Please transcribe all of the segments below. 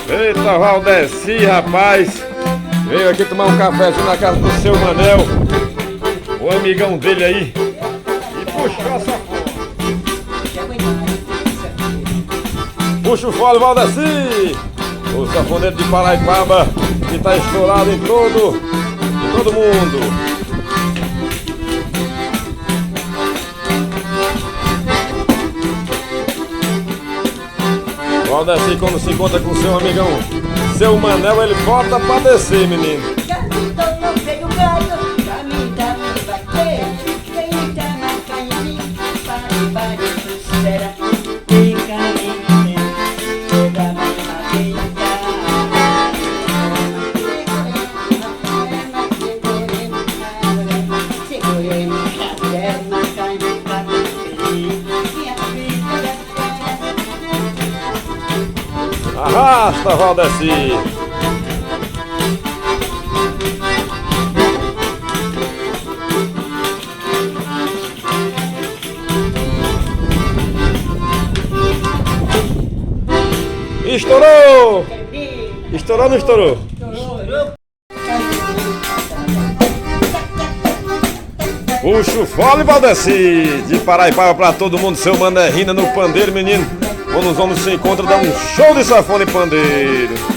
Eita, Valdeci, rapaz. Veio aqui tomar um cafezinho na casa do seu Manel, o amigão dele aí, e puxou a safona. Puxa o fole, Valdeci, o safoneiro de Paraipaba, que tá estourado em todo mundo. Valdeci, quando se encontra com seu amigão, seu Manel, ele bota pra descer, menino. Arrasta, Valdeci! Estourou! Estourou ou não estourou? Puxa o fole, Valdeci! De Paraipaba pra todo mundo, seu Manerrina no pandeiro, menino. Quando os homens se encontram, dá um show de sanfona e pandeiro.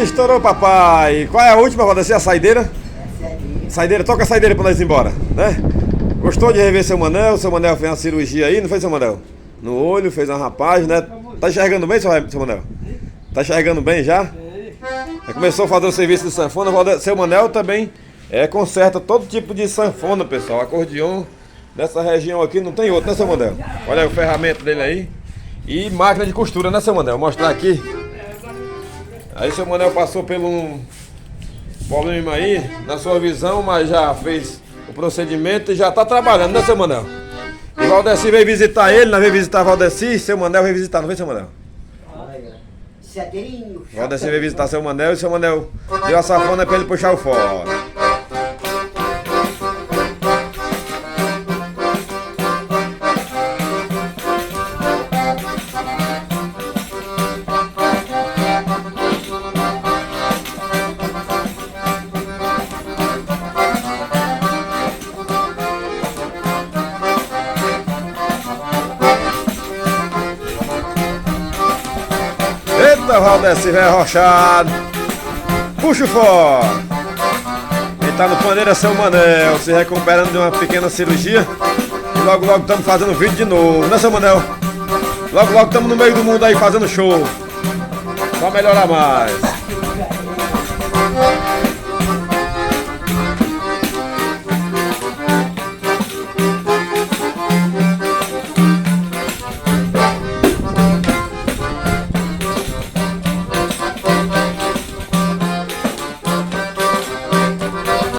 Estourou, papai. Qual é a última? Vai descer a saideira? Saideira, toca a saideira pra nós ir embora, né? Gostou de rever seu Manel? Seu Manel fez uma cirurgia aí, não fez, seu Manel? No olho, fez uma rapaz, né? Tá enxergando bem, seu Manel? Tá enxergando bem já? Já começou a fazer o serviço de sanfona. Seu Manel também conserta todo tipo de sanfona, pessoal. Acordeon nessa região aqui não tem outro, né, seu Manel? Olha aí o ferramenta dele aí. E máquina de costura, né, seu Manel? Vou mostrar aqui. Aí seu Manel passou por um problema aí, na sua visão, mas já fez o procedimento e já tá trabalhando, né, seu Manel? E Valdeci veio visitar ele, nós veio visitar Valdeci, seu Manel veio visitar, não veio, seu Manel? Valdeci veio visitar seu Manel e seu Manel deu a safona pra ele puxar o fora. Valdeci velho arrochado. Puxa o fora. Quem tá no pandeiro é seu Manel, se recuperando de uma pequena cirurgia. E logo estamos fazendo vídeo de novo, né, seu Manel? Logo estamos no meio do mundo aí fazendo show. Só melhorar mais.